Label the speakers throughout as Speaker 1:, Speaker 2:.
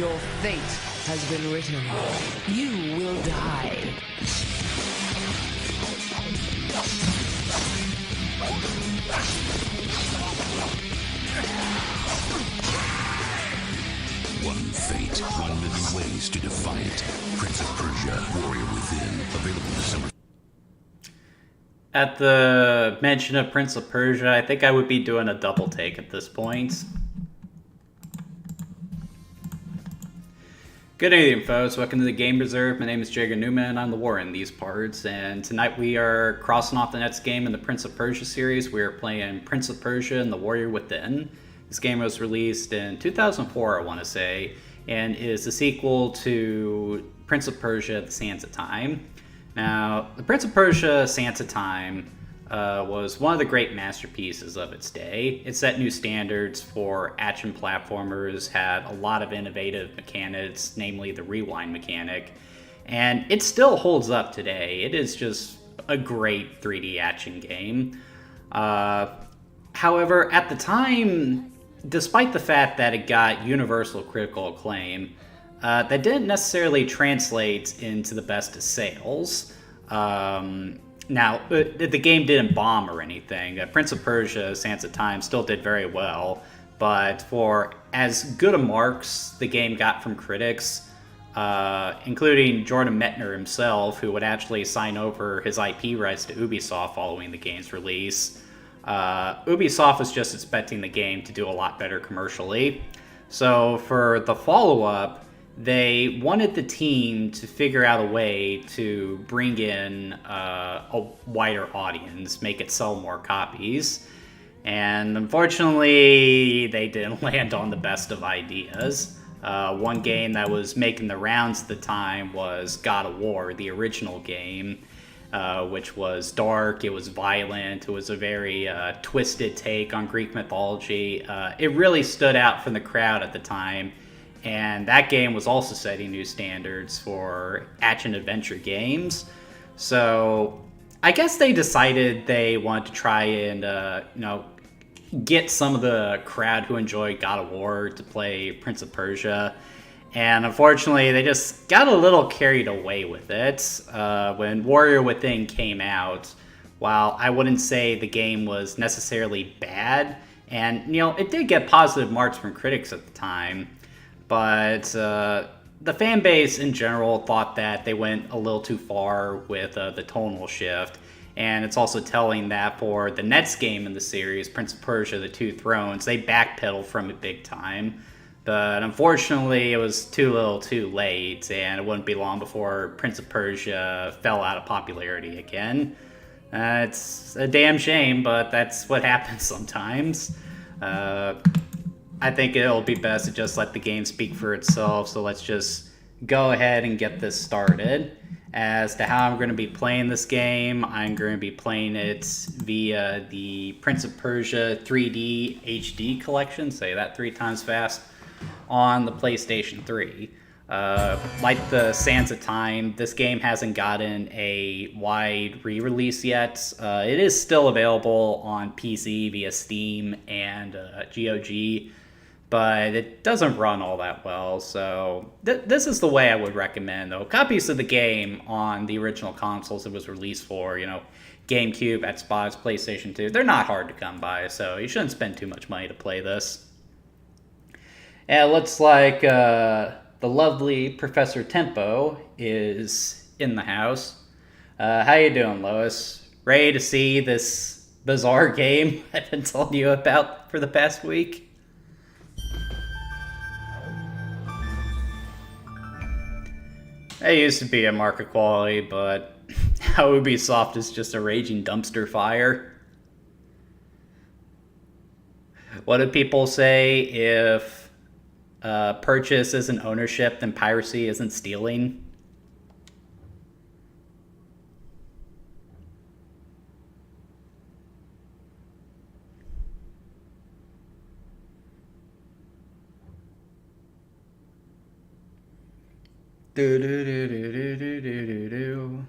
Speaker 1: Your fate has been written. You will die.
Speaker 2: One fate, 1 million ways to defy it. Prince of Persia, Warrior Within, available December.
Speaker 3: At the mention of Prince of Persia, I think I would be doing a double take at this point. Good evening, folks. Welcome to the Game Reserve. My name is Jager Newman. I'm the war in these parts, and tonight we are crossing off the next game in the Prince of Persia series. We are playing Prince of Persia and the Warrior Within. This game was released in 2004, I want to say, and is the sequel to Prince of Persia: The Sands of Time. Now, the Prince of Persia: Sands of Time was one of the great masterpieces of its day. It set new standards for action platformers, had a lot of innovative mechanics, namely the rewind mechanic, and it still holds up today. It is just a great 3D action game. However, at the time, despite the fact that it got universal critical acclaim, that didn't necessarily translate into the best of sales. Now, the game didn't bomb or anything. Prince of Persia: Sands of Time still did very well, but for as good a marks the game got from critics, including Jordan Mechner himself, who would actually sign over his IP rights to Ubisoft following the game's release, Ubisoft was just expecting the game to do a lot better commercially. So for the follow-up, they wanted the team to figure out a way to bring in a wider audience, make it sell more copies. And unfortunately, they didn't land on the best of ideas. One game that was making the rounds at the time was God of War, the original game, which was dark, it was violent, it was a very twisted take on Greek mythology. It really stood out from the crowd at the time, and that game was also setting new standards for action-adventure games. So I guess they decided they wanted to try and, get some of the crowd who enjoyed God of War to play Prince of Persia. And unfortunately, they just got a little carried away with it. When Warrior Within came out, while I wouldn't say the game was necessarily bad, and, it did get positive marks from critics at the time, but the fan base in general thought that they went a little too far with the tonal shift. And it's also telling that for the next game in the series, Prince of Persia: The Two Thrones, they backpedaled from it big time. But unfortunately, it was too little too late, and it wouldn't be long before Prince of Persia fell out of popularity again. It's a damn shame, but that's what happens sometimes. I think it'll be best to just let the game speak for itself, so let's just go ahead and get this started. As to how I'm going to be playing this game, I'm going to be playing it via the Prince of Persia 3D HD collection, say that 3 times fast, on the PlayStation 3. Like the Sands of Time, this game hasn't gotten a wide re-release yet. It is still available on PC via Steam and GOG, but it doesn't run all that well, so this is the way I would recommend, though. Copies of the game on the original consoles it was released for, GameCube, Xbox, PlayStation 2, they're not hard to come by, so you shouldn't spend too much money to play this. And it looks like the lovely Professor Tempo is in the house. How you doing, Lois? Ready to see this bizarre game I've been telling you about for the past week? It used to be a market quality, but how Ubisoft is just a raging dumpster fire. What do people say if purchase isn't ownership, then piracy isn't stealing? Do do do do do do do do do.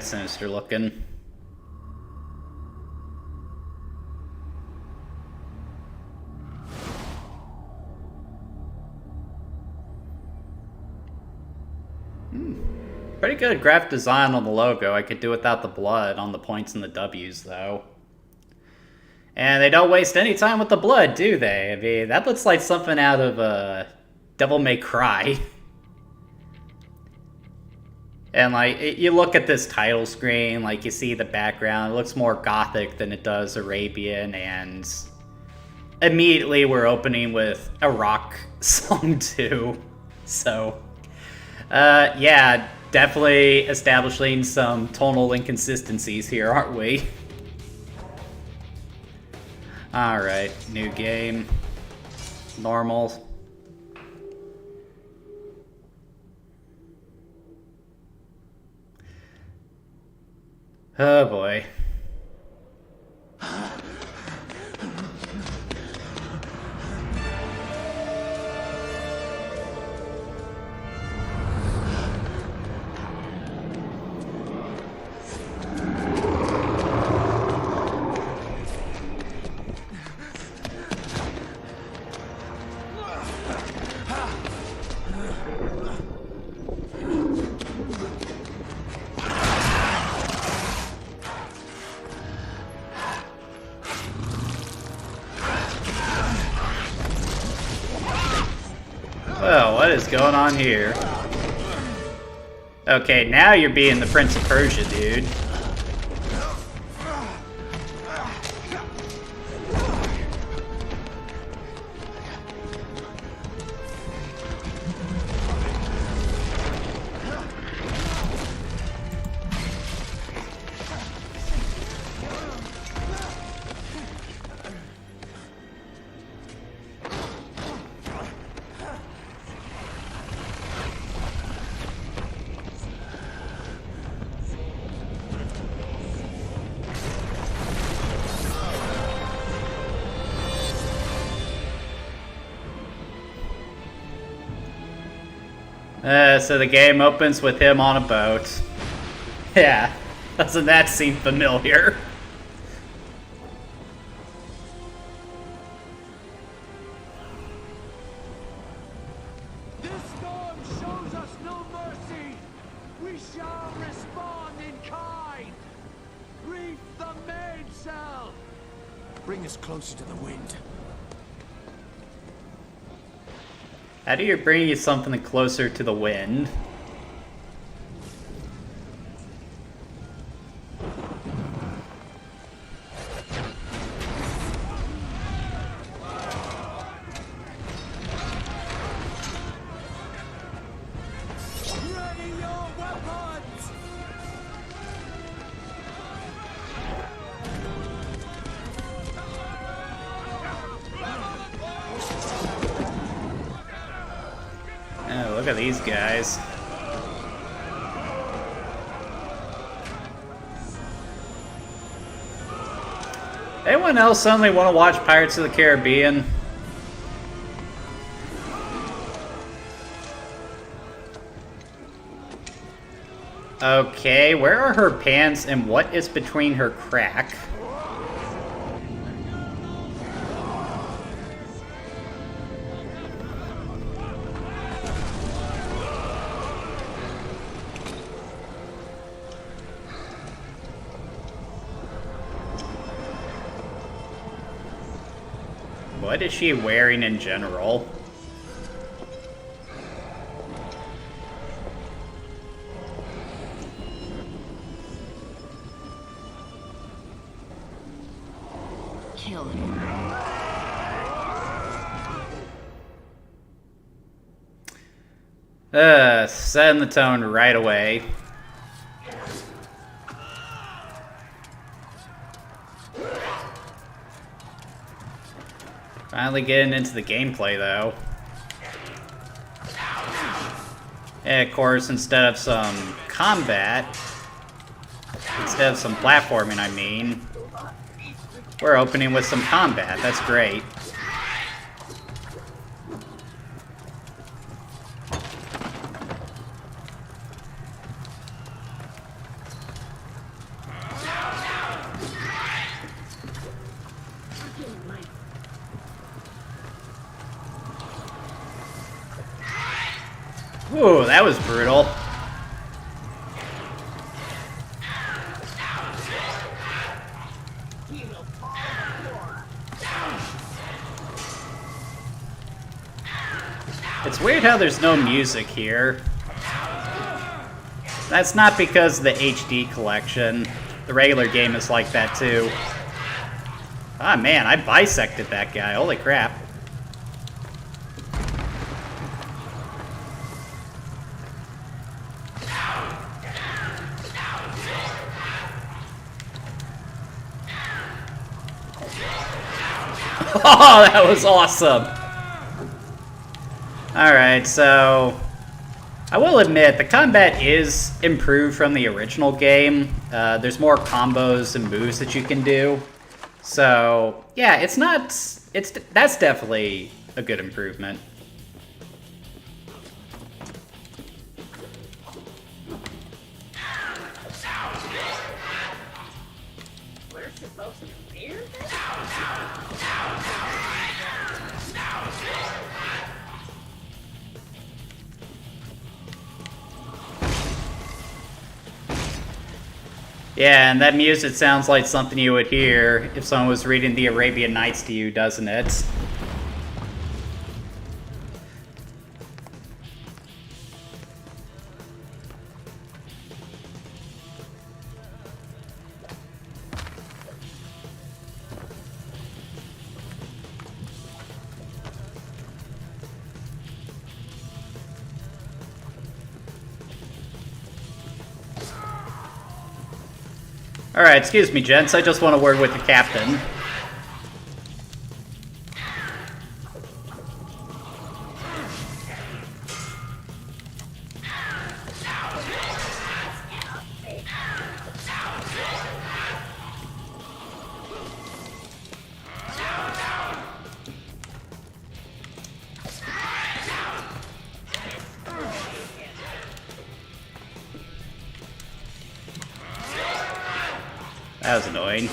Speaker 3: that's sinister looking. Pretty good graphic design on the logo. I could do without the blood on the points and the W's, though. And they don't waste any time with the blood, do they? I mean, that looks like something out of Devil May Cry. And, like, you look at this title screen, like, you see the background. It looks more gothic than it does Arabian, and immediately we're opening with a rock song, too. So, yeah, definitely establishing some tonal inconsistencies here, aren't we? Alright, new game. Normal. Oh boy. Well, what is going on here? Okay, now you're being the Prince of Persia, dude. So the game opens with him on a boat. Yeah, doesn't that seem familiar?
Speaker 4: This storm shows us no mercy. We shall respond in kind. Reef the mainsail. Bring us closer to the wind.
Speaker 3: How do you bring you something closer to the wind?
Speaker 4: Ready your weapons!
Speaker 3: Oh, look at these guys. Anyone else suddenly want to watch Pirates of the Caribbean? Okay, where are her pants and what is between her crack? What is she wearing in general?
Speaker 1: Kill him.
Speaker 3: Setting the tone right away. Finally getting into the gameplay, though. And of course, instead of some combat, instead of some platforming, I mean, we're opening with some combat. That's great. Ooh, that was brutal. It's weird how there's no music here. That's not because of the HD collection. The regular game is like that too. Ah man, I bisected that guy. Holy crap. Oh, that was awesome. Alright, so I will admit, the combat is improved from the original game. There's more combos and moves that you can do. So, yeah, that's definitely a good improvement.
Speaker 5: We're supposed to fear this?
Speaker 3: Yeah, and that music sounds like something you would hear if someone was reading the Arabian Nights to you, doesn't it? Alright, excuse me, gents. I just want a word with the captain. That was annoying.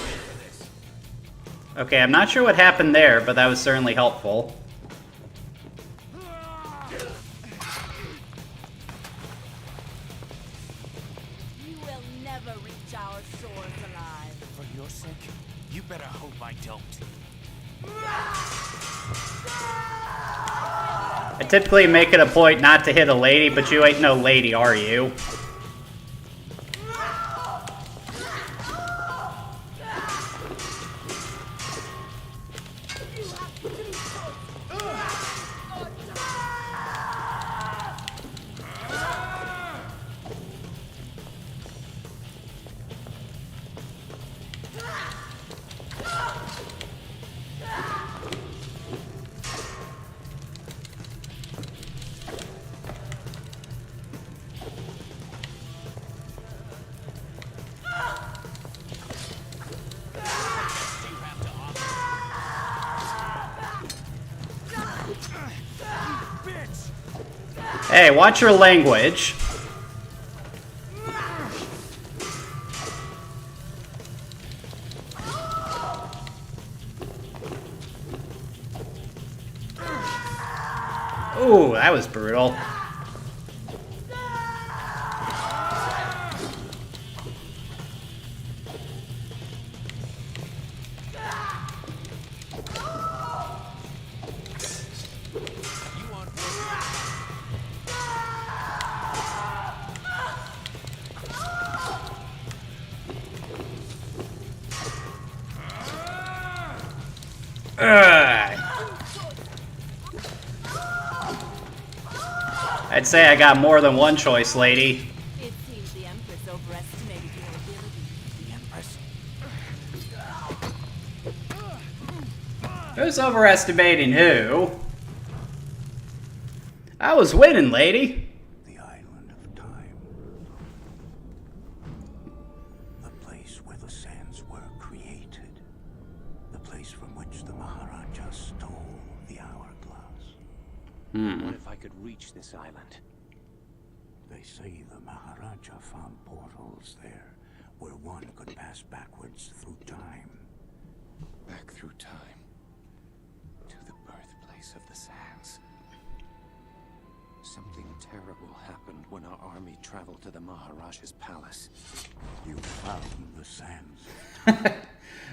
Speaker 3: Okay, I'm not sure what happened there, but that was certainly helpful.
Speaker 5: You will never reach our shores alive.
Speaker 6: For your sake, you better hope I don't.
Speaker 3: I typically make it a point not to hit a lady, but you ain't no lady, are you? Hey, watch your language. Ooh, that was brutal. I'd say I got more than one choice, lady.
Speaker 5: It seems the Empress overestimated your ability.
Speaker 6: The Empress?
Speaker 3: Who's overestimating who? I was winning, lady.
Speaker 7: The island of time. The place where the sands were created. The place from which the Maharaja stole the hourglass.
Speaker 6: What if I could reach this island?
Speaker 7: They say the Maharaja found portals there, where one could pass backwards through time.
Speaker 6: Back through time. To the birthplace of the sands. Something terrible happened when our army traveled to the Maharaja's palace.
Speaker 7: You found the sands.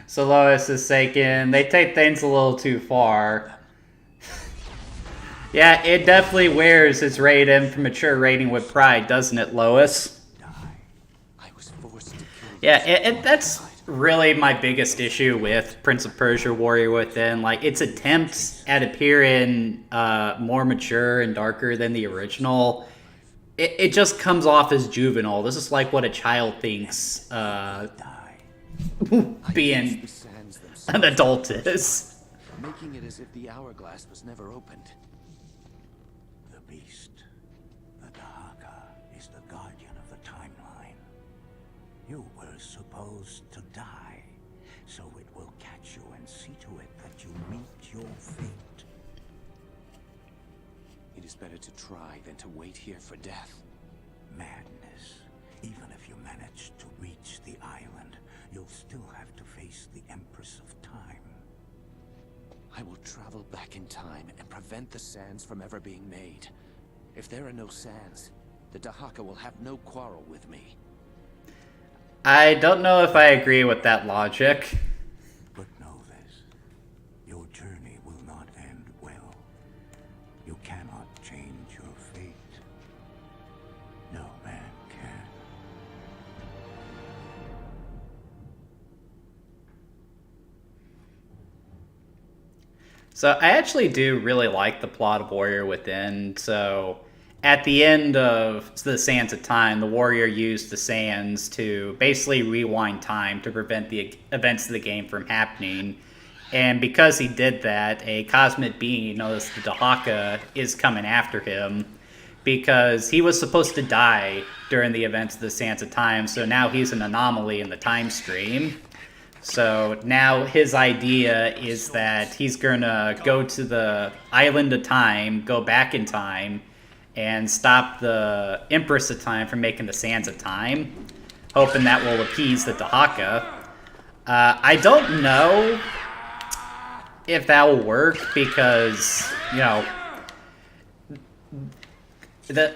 Speaker 3: So Lois is saying they take things a little too far. Yeah, it definitely wears its mature rating with pride, doesn't it, Lois?
Speaker 6: I was forced to kill.
Speaker 3: Yeah, that's really my biggest issue with Prince of Persia Warrior Within. Like, its attempts at appearing more mature and darker than the original, it just comes off as juvenile. This is like what a child thinks being an adult is.
Speaker 6: Making it as if the hourglass was never opened.
Speaker 7: The beast, the Dahaka, is the guardian of the timeline. You were supposed to die, so it will catch you and see to it that you meet your fate.
Speaker 6: It is better to try than to wait here for death.
Speaker 7: Madness. Even if you manage to reach the island, you'll still have to face the Empress of Time.
Speaker 6: I will travel back in time and prevent the sands from ever being made. If there are no sands, the Dahaka will have no quarrel with me.
Speaker 3: I don't know if I agree with that logic.
Speaker 7: But know this, your journey will not end well. You cannot change your fate. No man can.
Speaker 3: So I actually do really like the plot of Warrior Within. So at the end of the Sands of Time, the warrior used the sands to basically rewind time to prevent the events of the game from happening. And because he did that, a cosmic being known as the Dahaka is coming after him because he was supposed to die during the events of the Sands of Time, so now he's an anomaly in the time stream. So now his idea is that he's gonna go to the island of time, go back in time, and stop the Empress of Time from making the Sands of Time, hoping that will appease the Dahaka. I don't know if that will work because, you know, the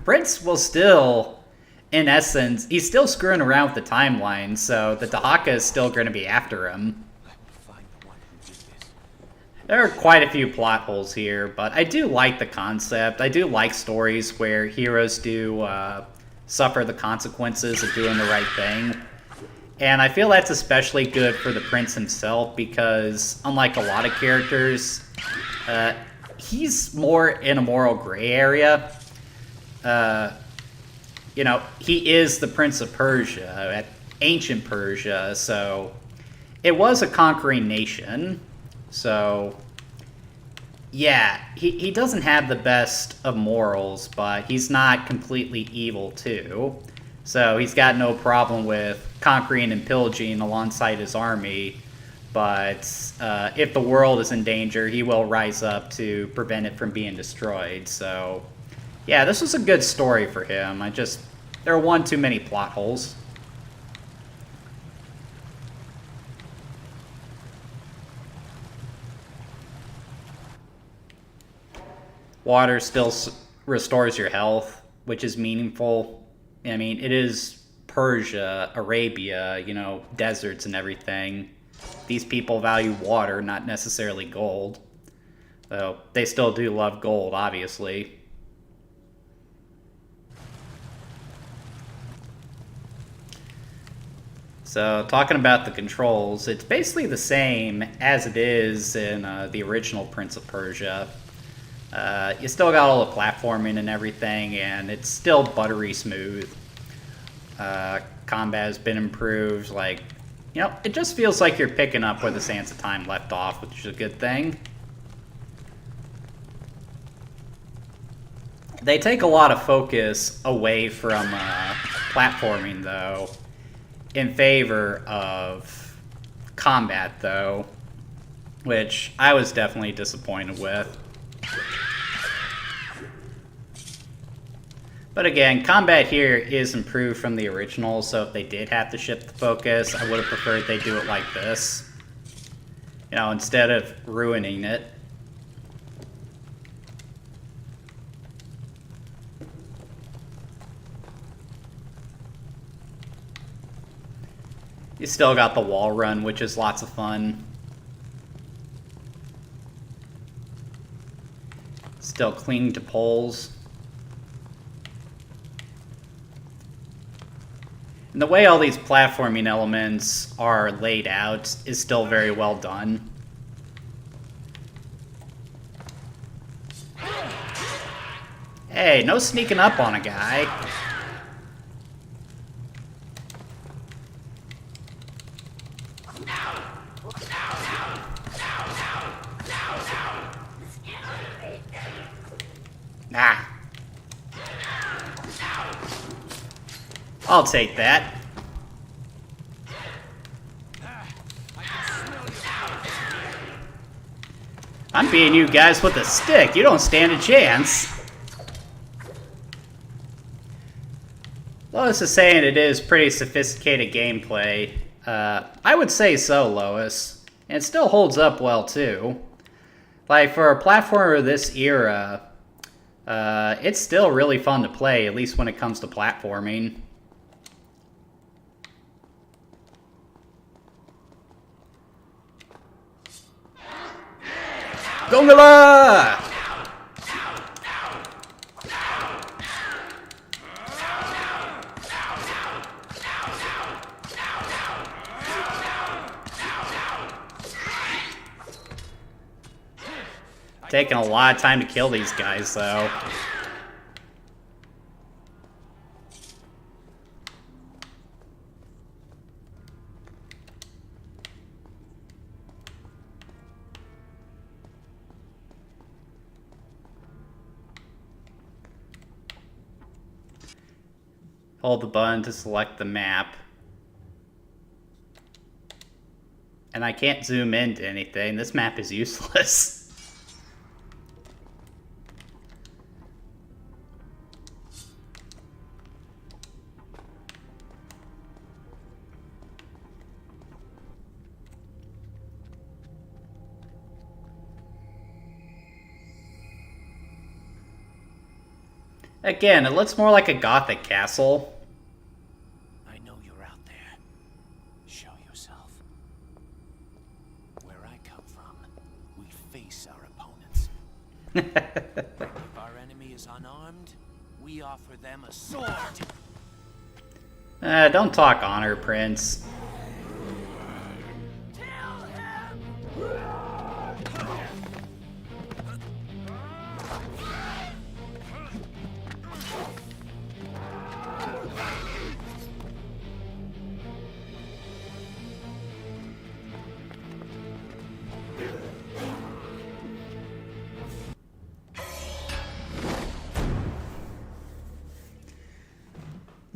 Speaker 3: prince will still, in essence, he's still screwing around with the timeline, so the Dahaka is still going to be after him. There are quite a few plot holes here, but I do like the concept. I do like stories where heroes do suffer the consequences of doing the right thing. And I feel that's especially good for the prince himself because, unlike a lot of characters, he's more in a moral gray area. You know, he is the Prince of Persia, ancient Persia, so it was a conquering nation. So, yeah, he doesn't have the best of morals, but he's not completely evil, too. So he's got no problem with conquering and pillaging alongside his army, but if the world is in danger, he will rise up to prevent it from being destroyed. So, yeah, this was a good story for him. There are one too many plot holes. Water still restores your health, which is meaningful. I mean, it is Persia, Arabia, you know, deserts and everything. These people value water, not necessarily gold. Though they still do love gold, obviously. So, talking about the controls, it's basically the same as it is in the original Prince of Persia. You still got all the platforming and everything, and it's still buttery smooth. Combat has been improved, like, you know, it just feels like you're picking up where the Sands of Time left off, which is a good thing. They take a lot of focus away from platforming, though, in favor of combat, though, which I was definitely disappointed with. But again, combat here is improved from the original, so if they did have to shift the focus, I would have preferred they do it like this. You know, instead of ruining it. You still got the wall run, which is lots of fun. Still clinging to poles. And the way all these platforming elements are laid out is still very well done. Hey, no sneaking up on a guy. Nah. I'll take that. I'm beating you guys with a stick. You don't stand a chance. Lois is saying it is pretty sophisticated gameplay. I would say so, Lois. And it still holds up well, too. Like, for a platformer of this era, it's still really fun to play, at least when it comes to platforming. Gongola! Taking a lot of time to kill these guys, though. Hold the button to select the map. And I can't zoom into anything. This map is useless. Again, it looks more like a Gothic castle.
Speaker 6: I know you're out there. Show yourself. Where I come from, we face our opponents. If our enemy is unarmed, we offer them a sword.
Speaker 3: Don't talk honor, Prince.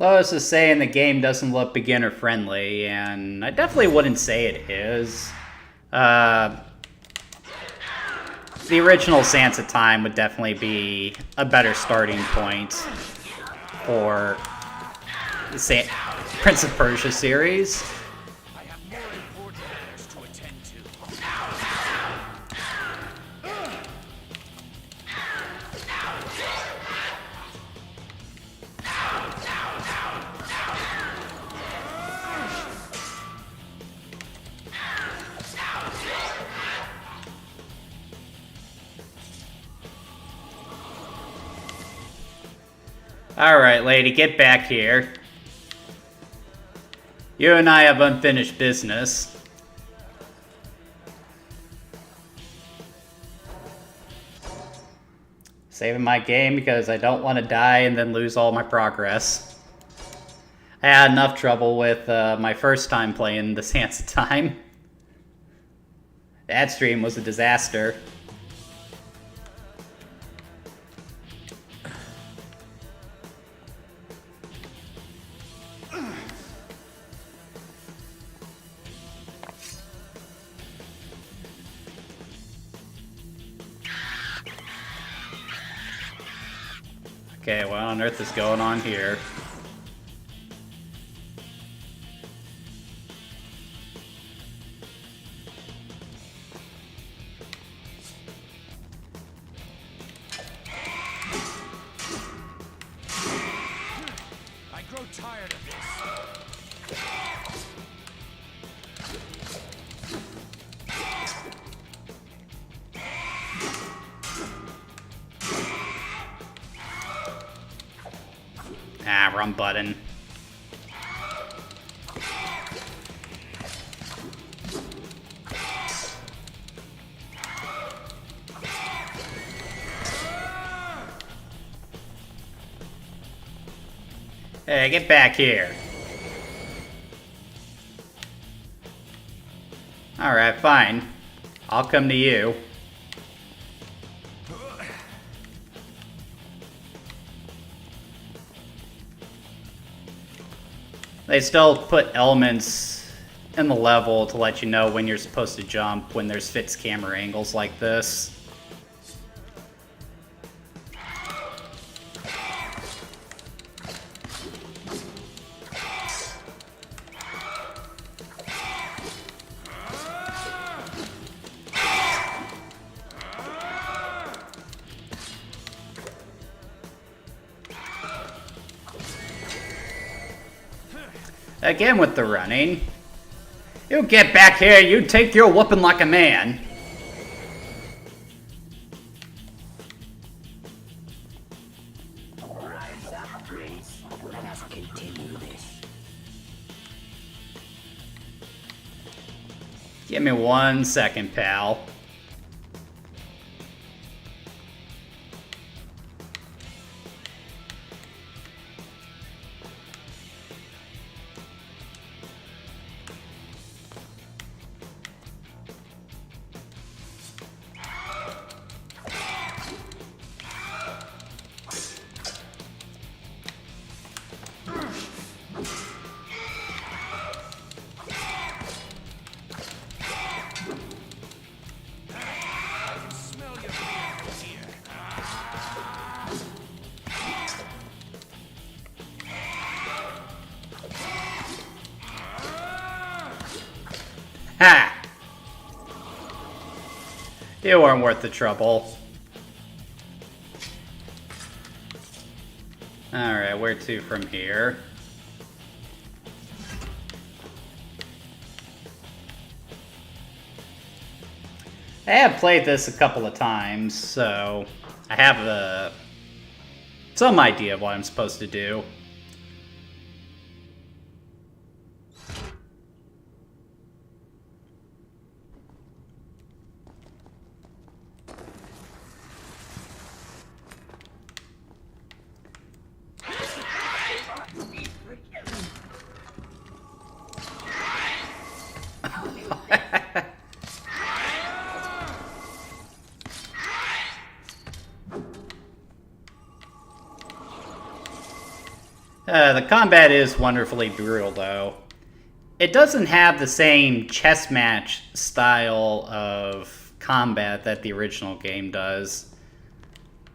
Speaker 3: Lois is saying the game doesn't look beginner friendly, and I definitely wouldn't say it is. The original Sands of Time would definitely be a better starting point for the Prince of Persia series.
Speaker 6: I have more important matters to attend to.
Speaker 3: Alright, lady, get back here. You and I have unfinished business. Saving my game because I don't want to die and then lose all my progress. I had enough trouble with my first time playing the Sands of Time. That stream was a disaster. Okay, what on earth is going on here?
Speaker 6: I grow tired of this.
Speaker 3: wrong button. Hey, get back here. Alright, fine. I'll come to you. They still put elements in the level to let you know when you're supposed to jump when there's fixed camera angles like this. Again with the running. You get back here, you take your whooping like a man.
Speaker 7: Rise up, Prince. Let us continue this.
Speaker 3: Give me 1 second, pal. Ha! You weren't worth the trouble. Alright, where to from here? I have played this a couple of times, so I have some idea of what I'm supposed to do. The combat is wonderfully brutal, though. It doesn't have the same chess match style of combat that the original game does.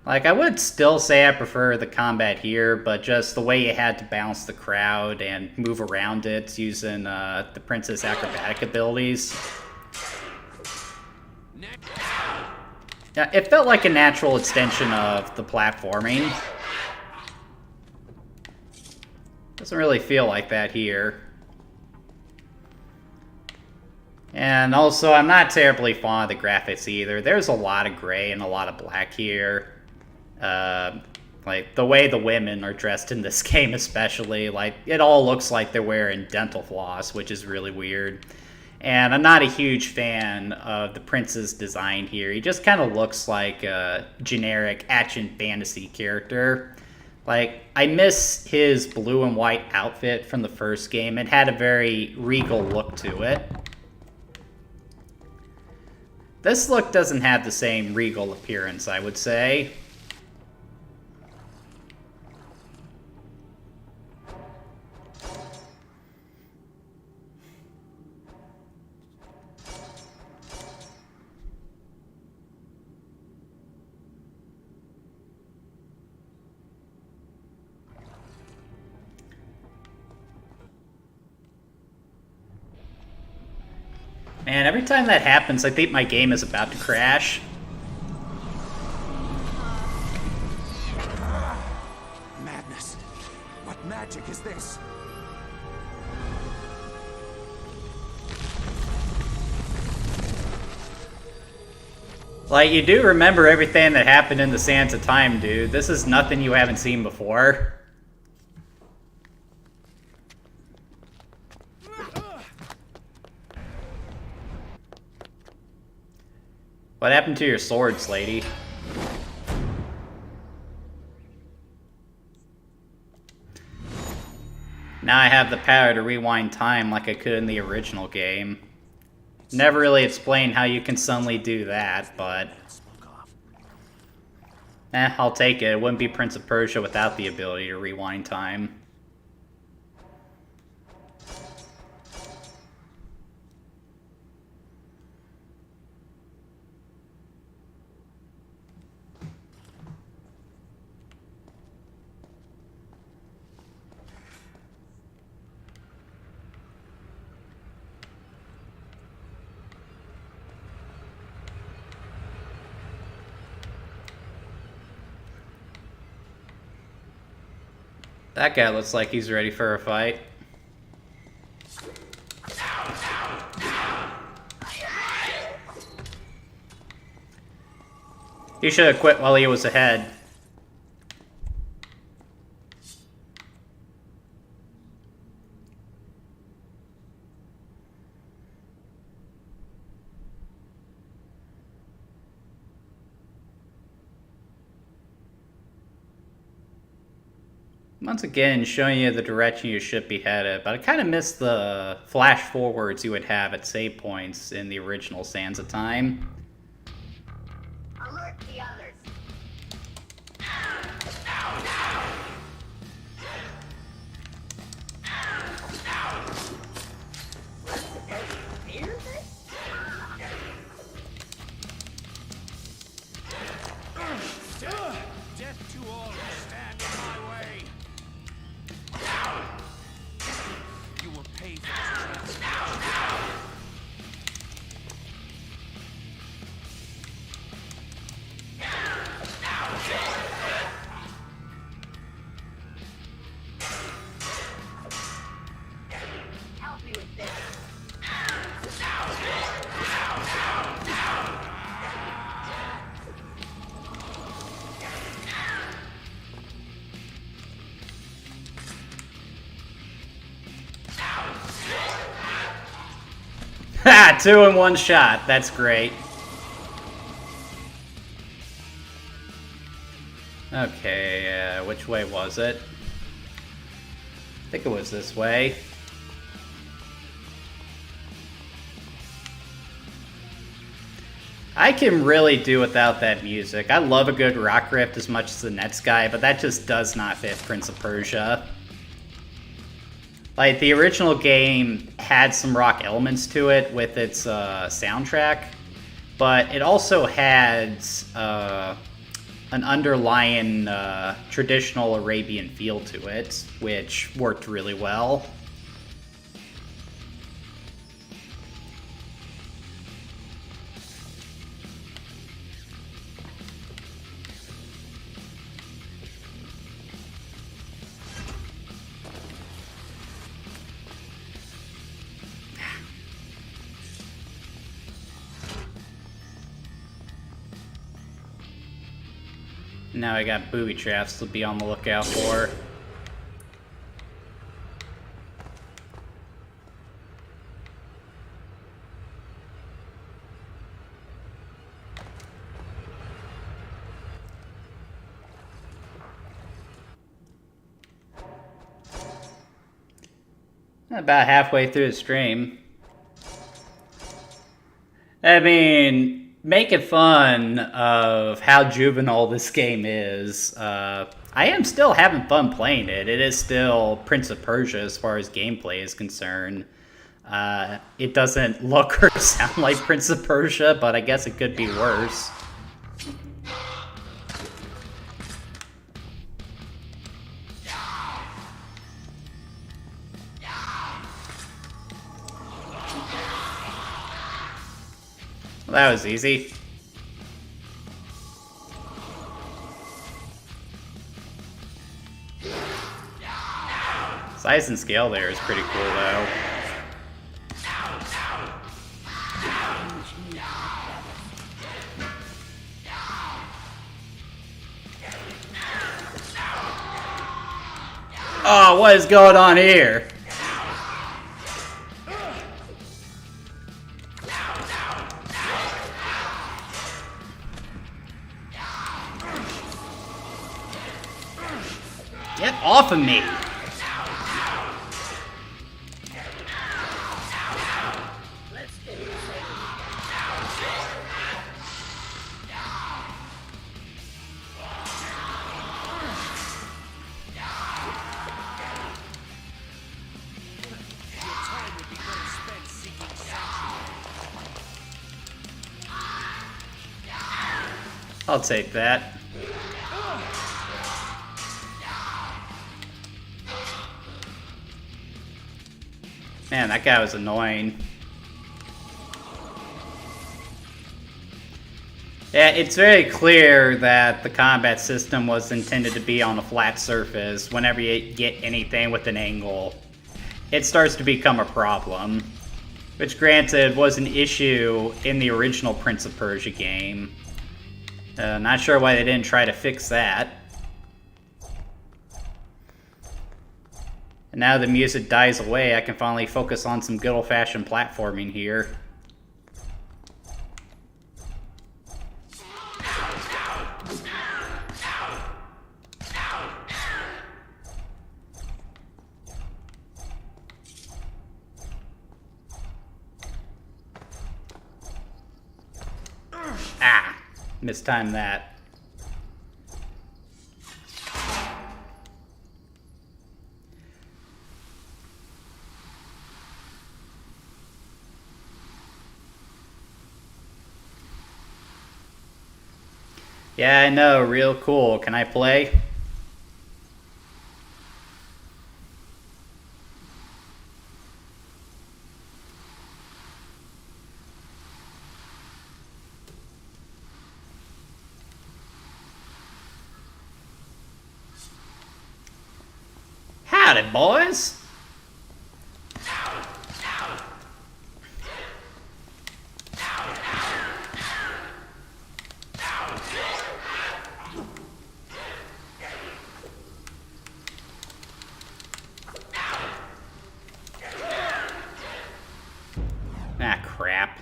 Speaker 3: Like, I would still say I prefer the combat here, but just the way you had to bounce the crowd and move around it using the Princess acrobatic abilities. Yeah, it felt like a natural extension of the platforming. Doesn't really feel like that here. And also, I'm not terribly fond of the graphics either. There's a lot of gray and a lot of black here. Like, the way the women are dressed in this game especially, like, it all looks like they're wearing dental floss, which is really weird. And I'm not a huge fan of the prince's design here. He just kind of looks like a generic action fantasy character. Like, I miss his blue and white outfit from the first game. It had a very regal look to it. This look doesn't have the same regal appearance, I would say. Man, every time that happens, I think my game is about to crash.
Speaker 6: Madness. What magic is this?
Speaker 3: Like, you do remember everything that happened in the Sands of Time, dude. This is nothing you haven't seen before. What happened to your swords, lady? Now I have the power to rewind time like I could in the original game. Never really explained how you can suddenly do that, but... I'll take it. It wouldn't be Prince of Persia without the ability to rewind time. That guy looks like he's ready for a fight. He should have quit while he was ahead. Once again, showing you the direction you should be headed, but I kind of miss the flash forwards you would have at save points in the original Sands of Time.
Speaker 8: Alert the others.
Speaker 4: Death to all who stand in my way. You will pay for this.
Speaker 8: Help me with this.
Speaker 3: Ha! 2 in 1 shot. That's great. Okay, which way was it? I think it was this way. I can really do without that music. I love a good rock riff as much as the Nets guy, but that just does not fit Prince of Persia. Like, the original game had some rock elements to it with its soundtrack, but it also had an underlying traditional Arabian feel to it, which worked really well. Now I got booby traps to be on the lookout for. About halfway through the stream. I mean, making fun of how juvenile this game is, I am still having fun playing it. It is still Prince of Persia as far as gameplay is concerned. It doesn't look or sound like Prince of Persia, but I guess it could be worse. Well, that was easy. Size and scale there is pretty cool, though. Oh, what is going on here? Get off of me! I'll take that. Man, that guy was annoying. Yeah, it's very clear that the combat system was intended to be on a flat surface. Whenever you get anything with an angle, it starts to become a problem. Which, granted, was an issue in the original Prince of Persia game. Not sure why they didn't try to fix that. And now the music dies away, I can finally focus on some good old-fashioned platforming here. Ah! Mistimed that. Yeah, I know, real cool. Can I play? Howdy, boys! Ah, crap.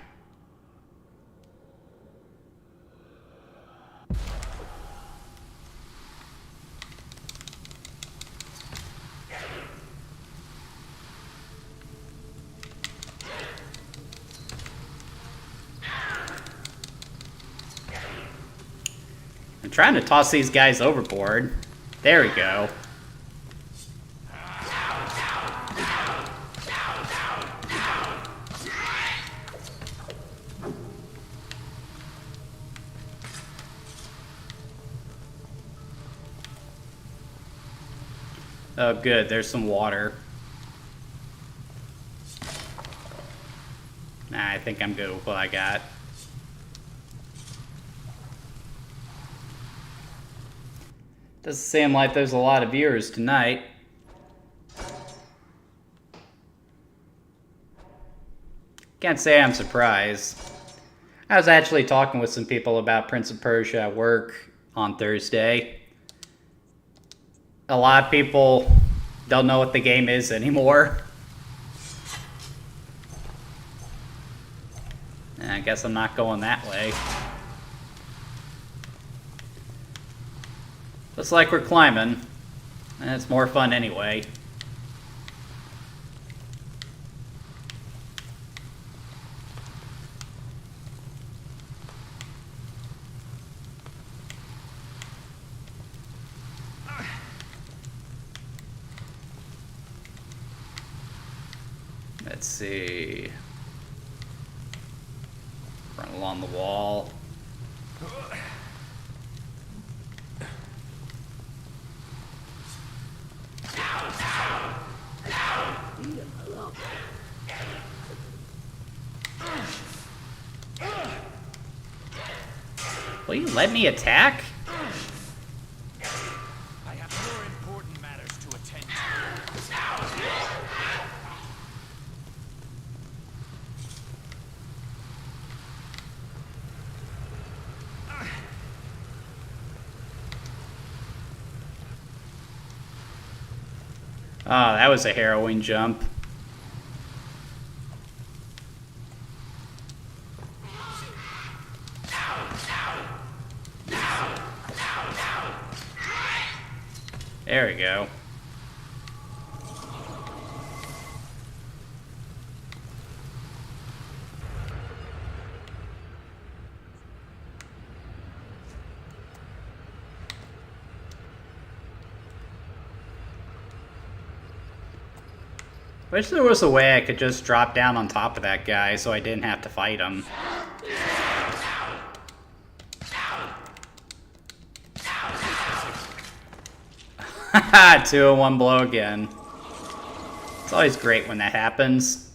Speaker 3: I'm trying to toss these guys overboard. There we go. Oh, good. There's some water. Nah, I think I'm good with what I got. Doesn't seem like there's a lot of viewers tonight. Can't say I'm surprised. I was actually talking with some people about Prince of Persia at work on Thursday. A lot of people don't know what the game is anymore. And I guess I'm not going that way. Looks like we're climbing. And it's more fun anyway. Let's see. Run along the wall. Will you let me attack?
Speaker 6: I have more important matters to attend to.
Speaker 3: Oh, that was a harrowing jump. There we go. Wish there was a way I could just drop down on top of that guy so I didn't have to fight him. Haha, 2 in 1 blow again. It's always great when that happens.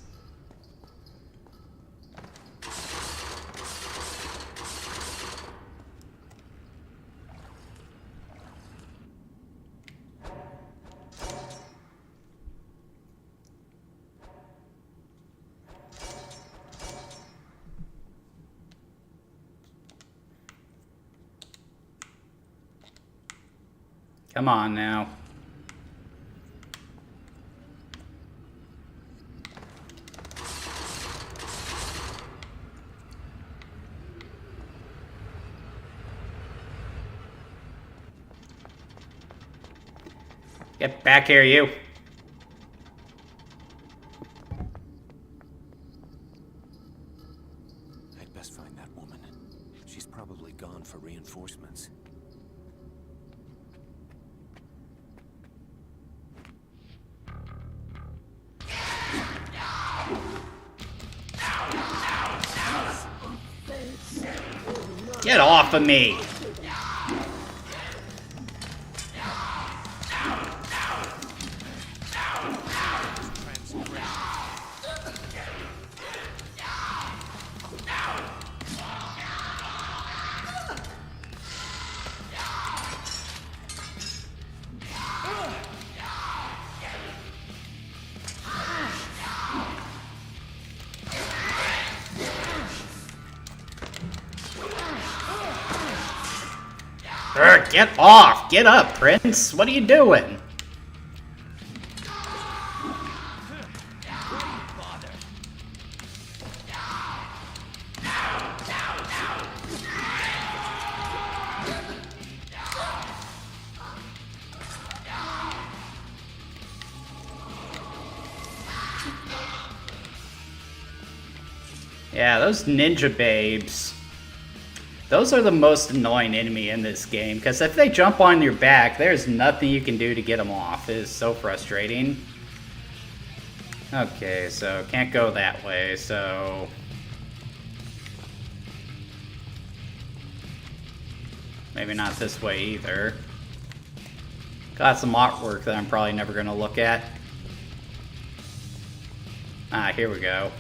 Speaker 3: Come on now. Get back here, you.
Speaker 6: I'd best find that woman. She's probably gone for reinforcements.
Speaker 3: Get off of me! Get off! Get up, Prince! What are you doing? Yeah, those ninja babes. Those are the most annoying enemy in this game, because if they jump on your back, there's nothing you can do to get them off. It is so frustrating. Okay, so can't go that way, so... maybe not this way either. Got some artwork that I'm probably never going to look at. Ah, here we go.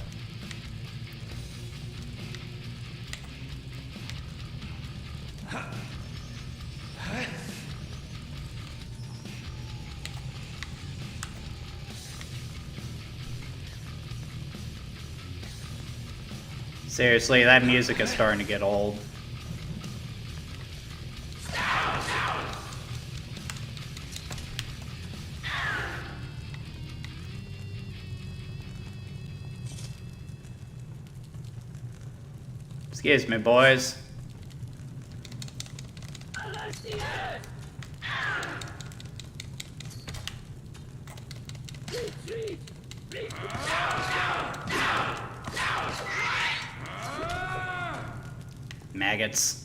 Speaker 3: Seriously, that music is starting to get old. Excuse me, boys. Maggots.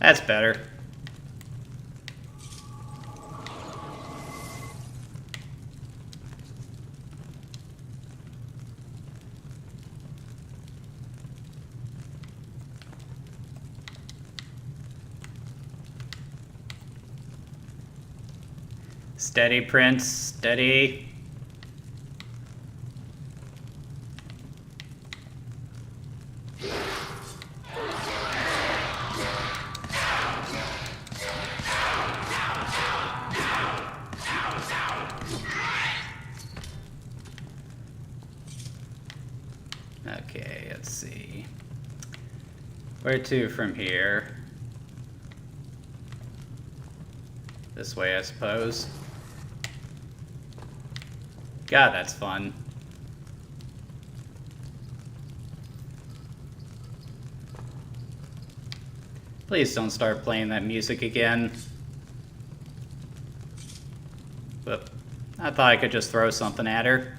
Speaker 3: That's better. Steady, Prince. Steady. Okay, let's see. Where to from here? This way, I suppose. God, that's fun. Please don't start playing that music again. But I thought I could just throw something at her.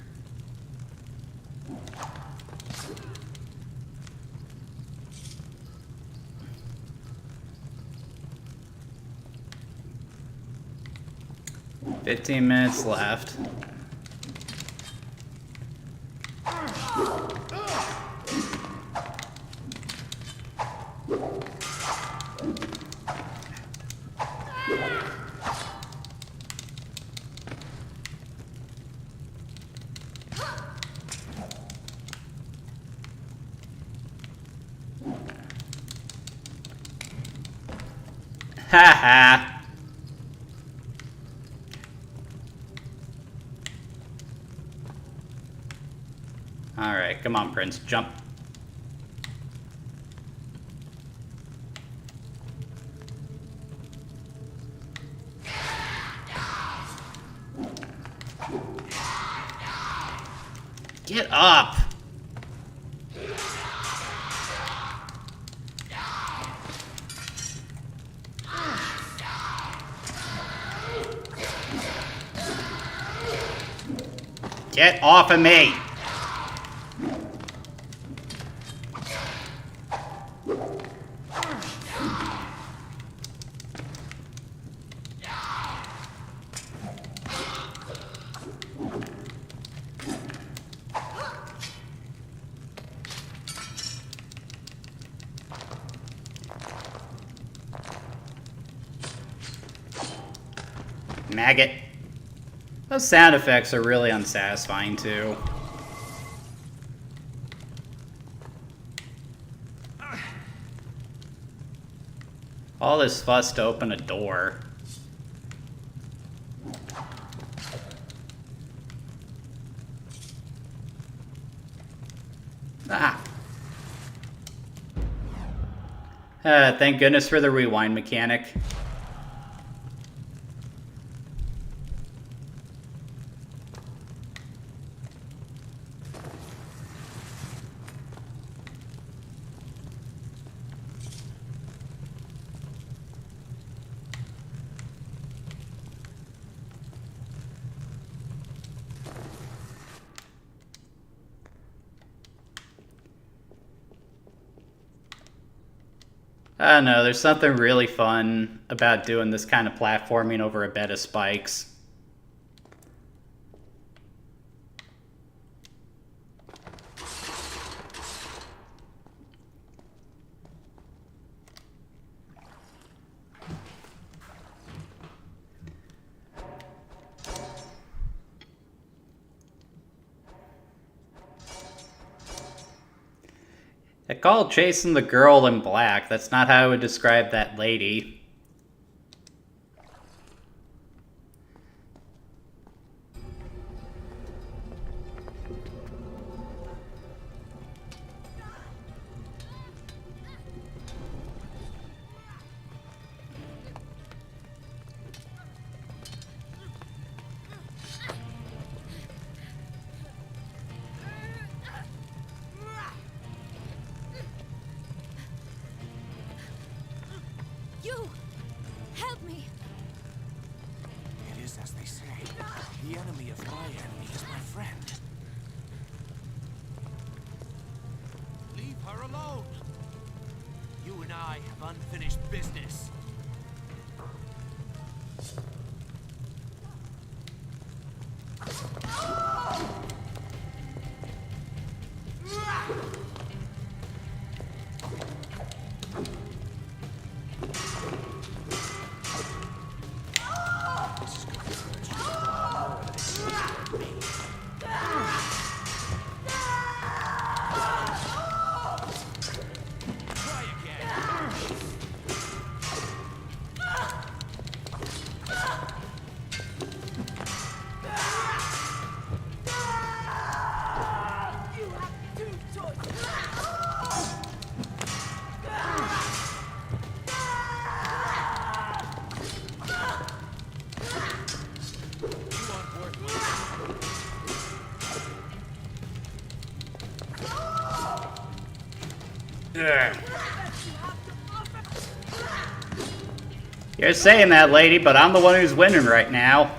Speaker 3: $15 left. Ha ha. Alright, come on, Prince. Jump. Get up! Get off of me! Maggot. Those sound effects are really unsatisfying, too. All this fuss to open a door. Ah. Thank goodness for the rewind mechanic. I don't know, there's something really fun about doing this kind of platforming over a bed of spikes. I called chasing the girl in black. That's not how I would describe that lady.
Speaker 5: You! Help me!
Speaker 6: It is as they say. The enemy of my enemy is my friend. Leave her alone! You and I have unfinished business.
Speaker 3: Ugh. You're saying that, lady, but I'm the one who's winning right now.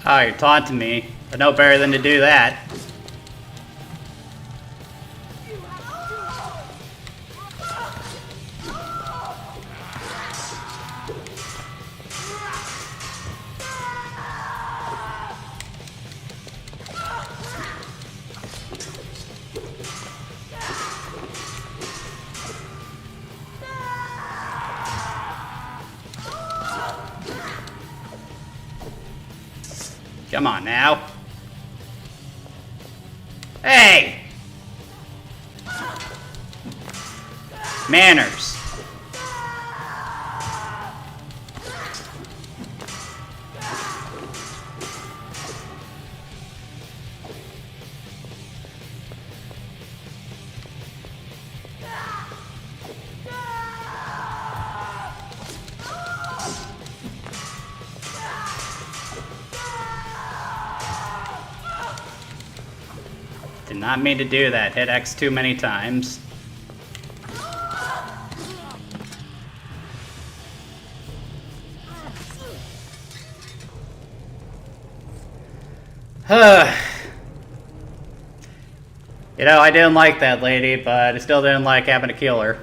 Speaker 3: Oh, you're taunting me. I know better than to do that. Come on now. Hey! Manners. Did not mean to do that. Hit X too many times. You know, I didn't like that lady, but I still didn't like having to kill her.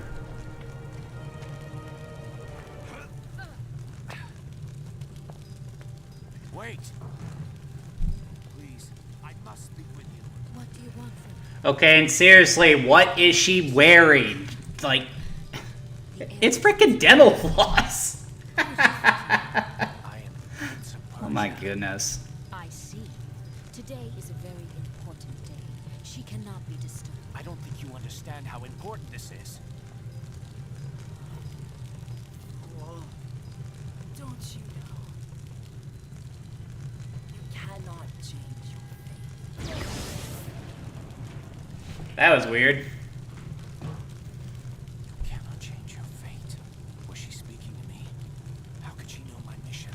Speaker 6: Wait! Please, I must speak with you.
Speaker 5: What do you want from me?
Speaker 3: Okay, and seriously, what is she wearing? Like, it's freaking dental floss.
Speaker 6: I am the Prince of Persia.
Speaker 3: Oh my goodness.
Speaker 5: I see. Today is a very important day. She cannot be disturbed.
Speaker 6: I don't think you understand how important this is.
Speaker 5: Don't you know? You cannot change your fate.
Speaker 3: That was weird.
Speaker 6: You cannot change your fate. Was she speaking to me? How could she know my mission?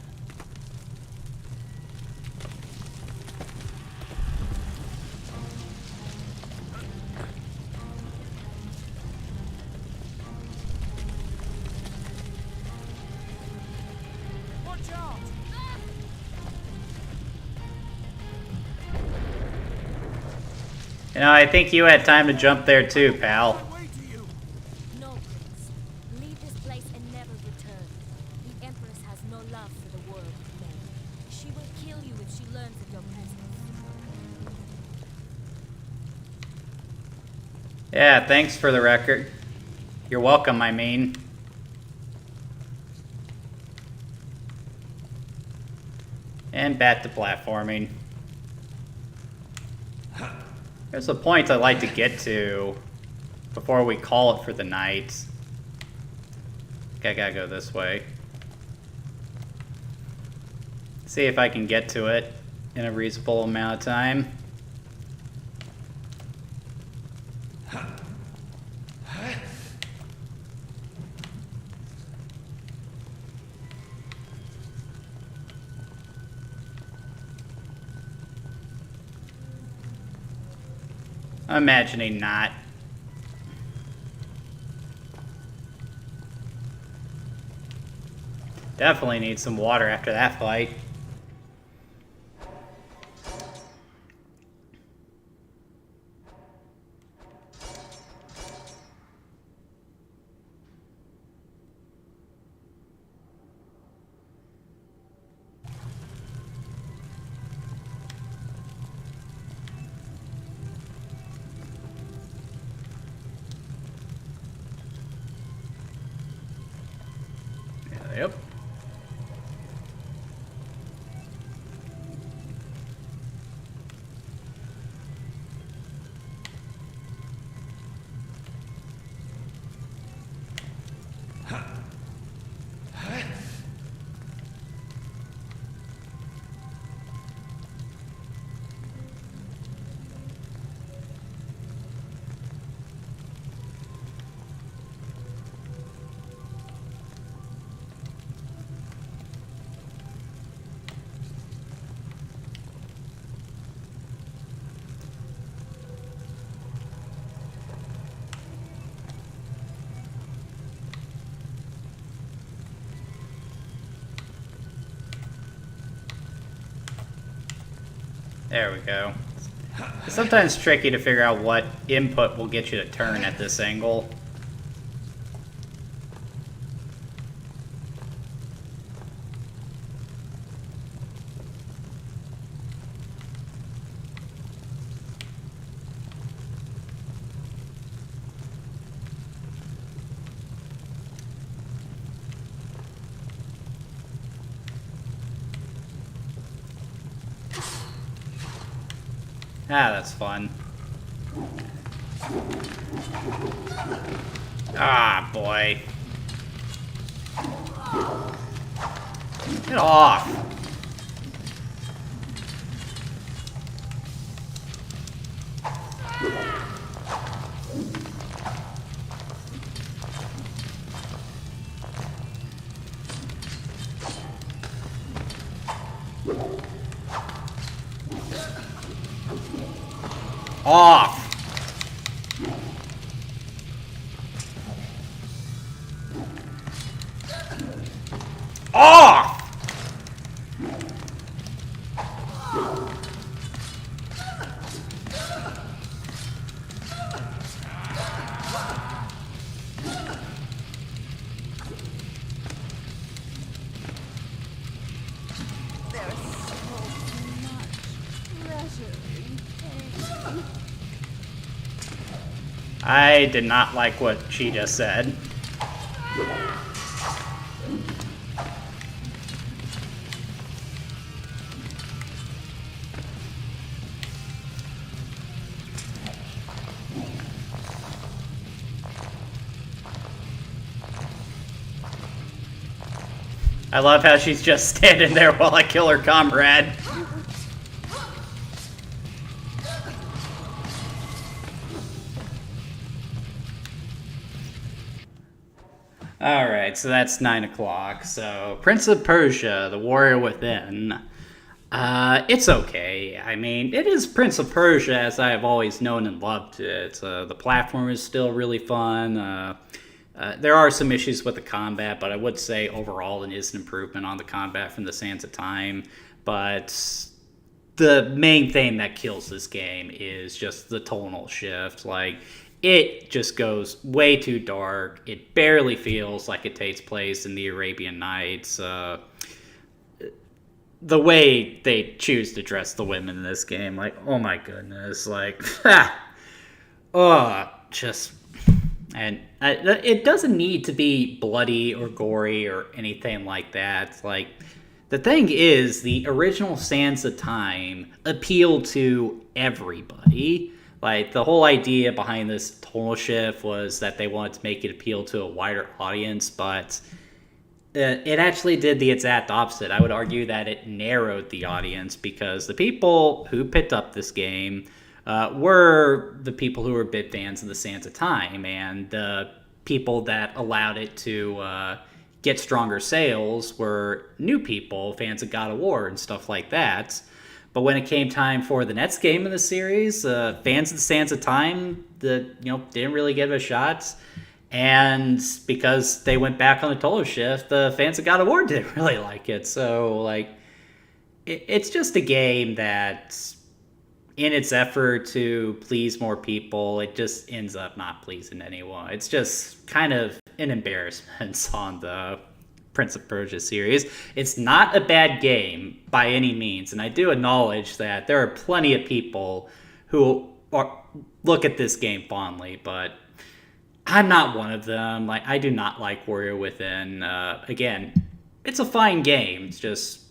Speaker 6: Watch out!
Speaker 3: You know, I think you had time to jump there too, pal.
Speaker 6: Way to you!
Speaker 5: No, Prince. Leave this place and never return. The Empress has no love for the world of men. She will kill you if she learns of your presence.
Speaker 3: Yeah, thanks for the record. You're welcome, I mean. And back to platforming. There's a point I'd like to get to before we call it for the night. I gotta go this way. See if I can get to it in a reasonable amount of time. imagining not. Definitely need some water after that fight. Yep. There we go. It's sometimes tricky to figure out what input will get you to turn at this angle. Ah, that's fun. Ah, boy. Get off. Off. Off. I did not like what she just said. I love how she's just standing there while I kill her comrade. Alright, so that's 9 o'clock. So, Prince of Persia, The Warrior Within. It's okay. I mean, it is Prince of Persia as I have always known and loved it. The platform is still really fun. There are some issues with the combat, but I would say overall it is an improvement on the combat from the Sands of Time. But the main thing that kills this game is just the tonal shift. Like, it just goes way too dark. It barely feels like it takes place in the Arabian Nights. The way they choose to dress the women in this game, like, oh my goodness, like, just, and it doesn't need to be bloody or gory or anything like that. Like, the thing is, the original Sands of Time appealed to everybody. Like, the whole idea behind this tonal shift was that they wanted to make it appeal to a wider audience, but it actually did the exact opposite. I would argue that it narrowed the audience because the people who picked up this game were the people who were big fans of the Sands of Time, and the people that allowed it to get stronger sales were new people, fans of God of War and stuff like that. But when it came time for the next game in the series, fans of the Sands of Time didn't really give it a shot. And because they went back on the Tolo shift, the fans of God of War didn't really like it. So, like, it's just a game that, in its effort to please more people, it just ends up not pleasing anyone. It's just kind of an embarrassment on the Prince of Persia series. It's not a bad game by any means, and I do acknowledge that there are plenty of people who look at this game fondly, but I'm not one of them. Like, I do not like Warrior Within. Again, it's a fine game. It's just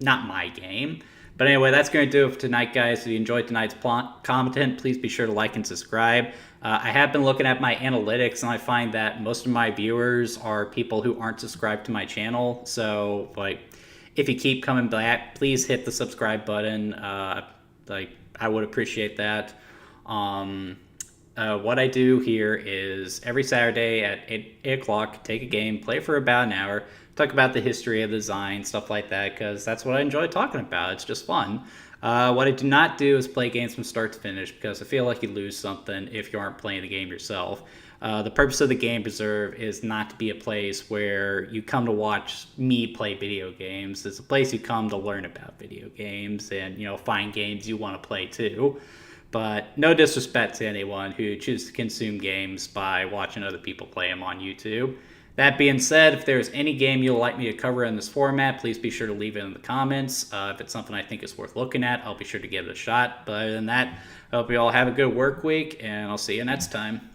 Speaker 3: not my game. But anyway, that's going to do it for tonight, guys. If you enjoyed tonight's content, please be sure to like and subscribe. I have been looking at my analytics, and I find that most of my viewers are people who aren't subscribed to my channel. So, like, if you keep coming back, please hit the subscribe button. I would appreciate that. What I do here is every Saturday at 8 o'clock, take a game, play for about an hour, talk about the history of the design, stuff like that, because that's what I enjoy talking about. It's just fun. What I do not do is play games from start to finish, because I feel like you lose something if you aren't playing the game yourself. The purpose of the Game Preserve is not to be a place where you come to watch me play video games. It's a place you come to learn about video games and, find games you want to play too. But no disrespect to anyone who chooses to consume games by watching other people play them on YouTube. That being said, if there's any game you'll like me to cover in this format, please be sure to leave it in the comments. If it's something I think is worth looking at, I'll be sure to give it a shot. But other than that, I hope you all have a good work week, and I'll see you next time.